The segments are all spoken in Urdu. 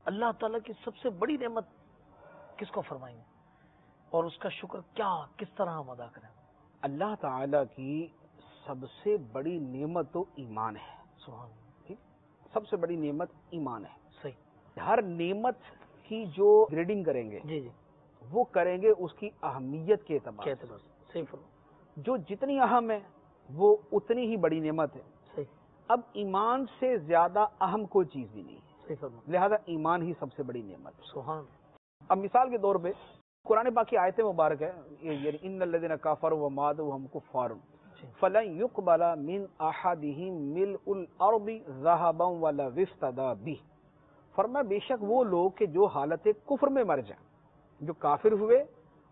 اللہ تعالیٰ کی سب سے بڑی نعمت کس کو فرمائیں گے اور اس کا شکر کس طرح ہم ادا کریں؟ اللہ تعالیٰ کی سب سے بڑی نعمت تو ایمان ہے. سبحان اللہ. ٹھیک، سب سے بڑی نعمت ایمان ہے. صحیح. ہر نعمت کی جو گریڈنگ کریں گے جی جی وہ کریں گے اس کی اہمیت کے اعتبار سے. صحیح فرمایا. جو جتنی اہم ہے وہ اتنی ہی بڑی نعمت ہے. صحیح. اب ایمان سے زیادہ اہم کوئی چیز بھی نہیں ہے، صحیح فرمایا. لہذا ایمان ہی سب سے بڑی نعمت ہے. سبحان اللہ. اب مثال کے طور پہ قرآن پاک کی آیت مبارک ہے، یعنی ان الذین کفروا وماتوا وهم کفار فلن يقبل من احدهم ملء الارض ذهبا ولا افتدى به. فرمایا بے شک وہ لوگ کہ جو حالت کفر میں مر جائیں، جو کافر ہوئے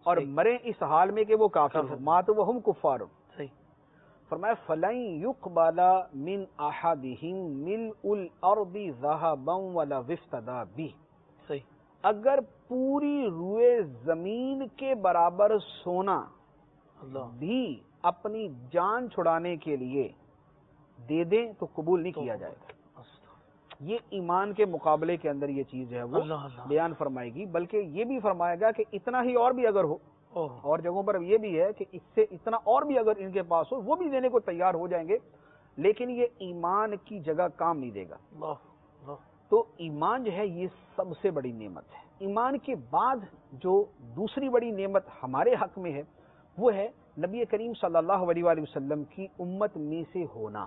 اور مرے اس حال میں کہ وہ کافر ہو، ماتوا وهم کفار. صحیح. فرمایا فلن يقبل من احدهم ملء الارض ذهبا ولا افتدى به. صحیح. اگر پوری روئے زمین کے برابر سونا بھی اپنی جان چھڑانے کے لیے دے دیں تو قبول نہیں کیا جائے گا. یہ ایمان کے مقابلے کے اندر یہ چیز ہے وہ بیان فرمائے گی. بلکہ یہ بھی فرمائے گا کہ اتنا ہی اور بھی اگر ہو، اور جگہوں پر یہ بھی ہے کہ اس سے اتنا اور بھی اگر ان کے پاس ہو وہ بھی دینے کو تیار ہو جائیں گے، لیکن یہ ایمان کی جگہ کام نہیں دے گا. تو ایمان جو ہے یہ سب سے بڑی نعمت ہے. ایمان کے بعد جو دوسری بڑی نعمت ہمارے حق میں ہے وہ ہے نبی کریم صلی اللہ علیہ وآلہ وسلم کی امت میں سے ہونا.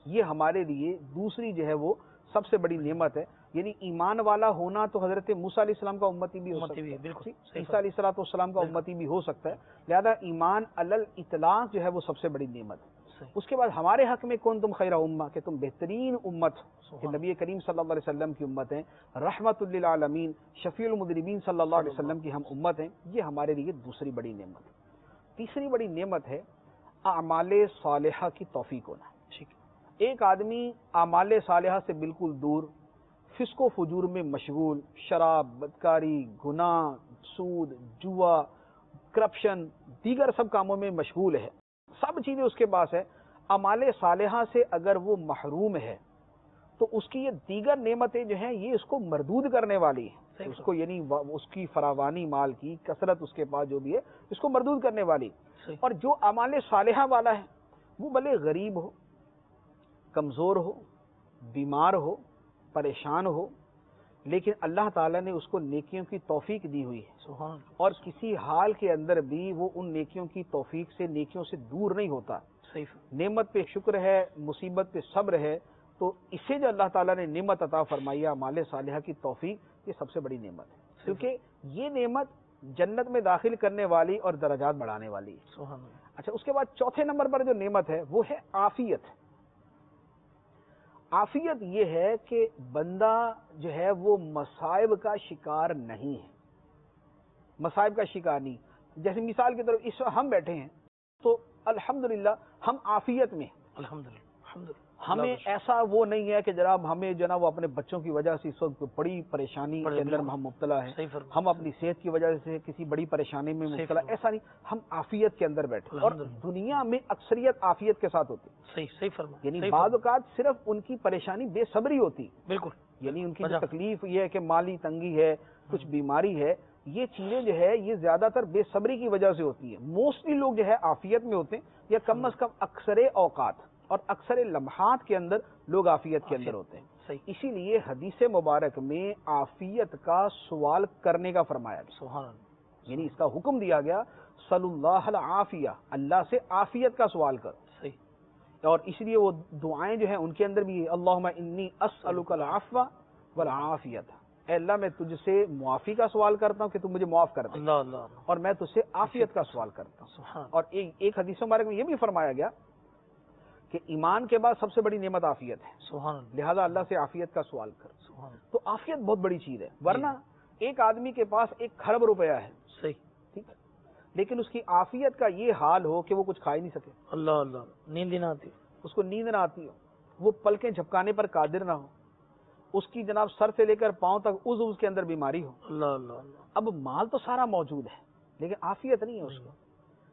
یہ ہمارے لیے دوسری جو ہے وہ سب سے بڑی نعمت ہے. یعنی ایمان والا ہونا تو حضرت موسیٰ علیہ السلام کا امتی بھی ہو سکتا ہے، بالکل عیسیٰ علیہ السلام کا امتی بھی ہو سکتا ہے. لہذا ایمان علی الاطلاق جو ہے وہ سب سے بڑی نعمت ہے. اس کے بعد ہمارے حق میں کون تم خیر امہ، کہ تم بہترین امت کہ نبی کریم صلی اللہ علیہ وسلم کی امت ہیں، رحمت للعالمین شفیع المذنبین صلی اللہ علیہ وسلم کی ہم امت ہیں. یہ ہمارے لیے دوسری بڑی نعمت ہے. تیسری بڑی نعمت ہے اعمال صالحہ کی توفیق ہونا. ایک آدمی اعمال صالحہ سے بالکل دور، فسق و فجور میں مشغول، شراب، بدکاری، گناہ، سود، جوا، کرپشن، دیگر سب کاموں میں مشغول ہے، سب چیزیں اس کے پاس ہے. اعمال صالحہ سے اگر وہ محروم ہے تو اس کی یہ دیگر نعمتیں جو ہیں یہ اس کو مردود کرنے والی ہیں. اس کو یعنی اس کی فراوانی مال کی کثرت اس کے پاس جو بھی ہے اس کو مردود کرنے والی. اور جو اعمال صالحہ والا ہے وہ بھلے غریب ہو، کمزور ہو، بیمار ہو، پریشان ہو، لیکن اللہ تعالیٰ نے اس کو نیکیوں کی توفیق دی ہوئی ہے، اور کسی حال کے اندر بھی وہ ان نیکیوں کی توفیق سے نیکیوں سے دور نہیں ہوتا. نعمت پہ شکر ہے، مصیبت پہ صبر ہے. تو اسے جو اللہ تعالیٰ نے نعمت عطا فرمائی ہے اعمال صالحہ کی توفیق، یہ سب سے بڑی نعمت ہے، کیونکہ یہ نعمت جنت میں داخل کرنے والی اور درجات بڑھانے والی ہے. اچھا، اس کے بعد چوتھے نمبر پر جو نعمت ہے وہ ہے عافیت. عافیت یہ ہے کہ بندہ جو ہے وہ مصائب کا شکار نہیں ہے، مصائب کا شکار نہیں. جیسے مثال کی طرف اس وقت ہم بیٹھے ہیں تو الحمدللہ ہم عافیت میں، الحمدللہ ہمیں ایسا وہ نہیں ہے کہ جناب ہمیں جناب اپنے بچوں کی وجہ سے اس وقت بڑی پریشانی کے اندر ہم مبتلا ہیں، ہم اپنی صحت کی وجہ سے کسی بڑی پریشانی میں مبتلا، ایسا نہیں. ہم عافیت کے اندر بیٹھے، اور دنیا میں اکثریت عافیت کے ساتھ ہوتی. صحیح فرما. یعنی بعض اوقات صرف ان کی پریشانی بے صبری ہوتی، بالکل، یعنی ان کی جو تکلیف یہ ہے کہ مالی تنگی ہے، کچھ بیماری ہے، یہ چیزیں جو ہے یہ زیادہ تر بے صبری کی وجہ سے ہوتی ہے. موسٹلی لوگ جو ہے عافیت میں ہوتے ہیں، یا کم از کم اکثر اوقات اور اکثر لمحات کے اندر لوگ عافیت کے اندر ہوتے ہیں. اسی لیے حدیث مبارک میں عافیت کا سوال کرنے کا فرمایا گیا، یعنی اس کا حکم دیا گیا صلی اللہ العافیہ، اللہ سے عافیت کا سوال کر. اور اس لیے وہ دعائیں جو ہیں ان کے اندر بھی اللہم انی اسألک العفو والعافیت، اے اللہ میں تجھ سے معافی کا سوال کرتا ہوں کہ تم مجھے معاف کر دے، اور میں تجھ سے عافیت کا سوال کرتا ہوں. اور ایک حدیث مبارک میں یہ بھی فرمایا گیا کہ ایمان کے بعد سب سے بڑی نعمت عافیت ہے، لہذا اللہ سے عافیت کا سوال کر. تو عافیت بہت بڑی چیز ہے، ورنہ ایک آدمی کے پاس 1 کھرب روپیہ ہے، صحیح ٹھیک ہے، لیکن اس کی عافیت کا یہ حال ہو کہ وہ کچھ کھا ہی نہیں سکے، نیند نہ آتی، اس کو نیند نہ آتی ہو، وہ پلکیں جھپکانے پر قادر نہ ہو، اس کی جناب سر سے لے کر پاؤں تک عضو کے اندر بیماری ہو. اب مال تو سارا موجود ہے لیکن عافیت نہیں ہے اس کو.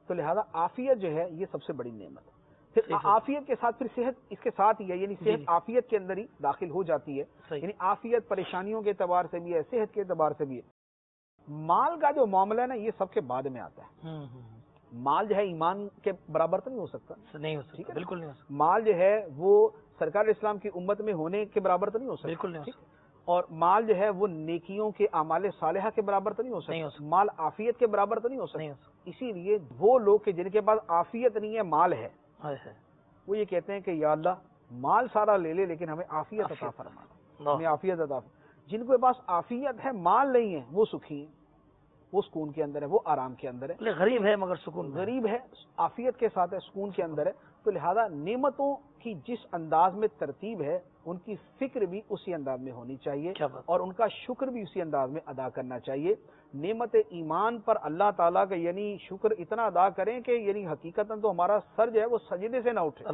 تو لہذا عافیت جو ہے یہ سب سے بڑی نعمت ہے. پھر عافیت کے ساتھ پھر صحت اس کے ساتھ ہی ہے، یعنی صحت عافیت کے اندر ہی داخل ہو جاتی ہے، یعنی عافیت پریشانیوں کے اعتبار سے بھی ہے، صحت کے اعتبار سے بھی ہے۔ مال کا جو معاملہ ہے نا یہ سب کے بعد میں آتا ہے۔ مال جو ہے ایمان کے برابر تو نہیں ہو سکتا، نہیں ہو سکتا، بالکل نہیں ہو سکتا۔ مال جو ہے وہ سرکار اسلام کی امت میں ہونے کے برابر تو نہیں ہو سکتا، بالکل نہیں ہو سکتا۔ اور مال جو ہے وہ نیکیوں کے اعمال صالحہ کے برابر تو نہیں ہو سکتا، مال عافیت کے برابر تو نہیں ہو سکتا۔ اسی لیے وہ لوگ کہ جن کے پاس عافیت نہیں ہے مال ہے، وہ یہ کہتے ہیں کہ یا اللہ مال سارا لے لے لیکن ہمیں عافیت عطا فرما، ہمیں عافیت عطا فرما۔ جن کے پاس عافیت ہے مال نہیں ہے وہ سکھی ہیں، وہ سکون کے اندر ہے، وہ آرام کے اندر ہے۔ غریب ہے مگر سکون، غریب ہے عافیت کے ساتھ ہے، سکون کے اندر ہے۔ تو لہذا نعمتوں کی جس انداز میں ترتیب ہے ان کی فکر بھی اسی انداز میں ہونی چاہیے اور ان کا شکر بھی اسی انداز میں ادا کرنا چاہیے۔ نعمت ایمان پر اللہ تعالیٰ کا یعنی شکر اتنا ادا کریں کہ یعنی حقیقتاً تو ہمارا سر جو ہے وہ سجدے سے نہ اٹھے،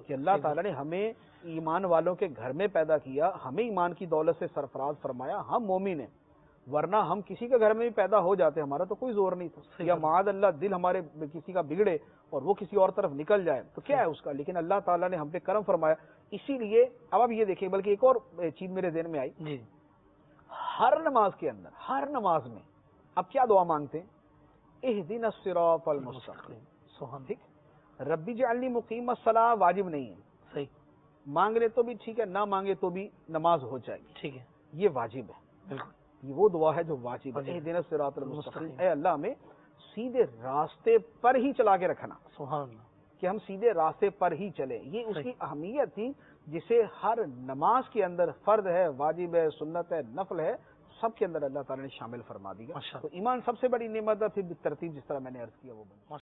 کہ اللہ تعالیٰ نے ہمیں ایمان والوں کے گھر میں پیدا کیا، ہمیں ایمان کی دولت سے سرفراز فرمایا، ہم مومن ہیں، ورنہ ہم کسی کے گھر میں بھی پیدا ہو جاتے، ہمارا تو کوئی زور نہیں تھا، یا معاذ اللہ دل ہمارے کسی کا بگڑے اور وہ کسی اور طرف نکل جائے تو کیا ہے اس کا، لیکن اللہ تعالیٰ نے ہم پہ کرم فرمایا۔ اسی لیے اب آپ یہ دیکھیں، بلکہ ایک اور چیز میرے ذہن میں آئی، ہر نماز کے اندر، ہر نماز میں اب کیا دعا مانگتے ہیں؟ اہدنا الصراط المستقیم، ٹھیک، ربی جعلنی مقیم الصلاۃ واجب نہیں ہے، صحیح، مانگ لے تو بھی ٹھیک ہے، نہ مانگے تو بھی نماز ہو جائے گی، ٹھیک ہے، یہ واجب ہے، بالکل، یہ وہ دعا ہے جو واجب ہے، اہدنا الصراط المستقیم، اے اللہ ہمیں سیدھے راستے پر ہی چلا کے رکھنا، سبحان اللہ، کہ ہم سیدھے راستے پر ہی چلیں۔ یہ اس کی اہمیت تھی جسے ہر نماز کے اندر فرض ہے، واجب ہے، سنت ہے، نفل ہے، سب کے اندر اللہ تعالیٰ نے شامل فرما دیا۔ تو ایمان سب سے بڑی نعمت ہے، پھر ترتیب جس طرح میں نے عرض کیا وہ بنی۔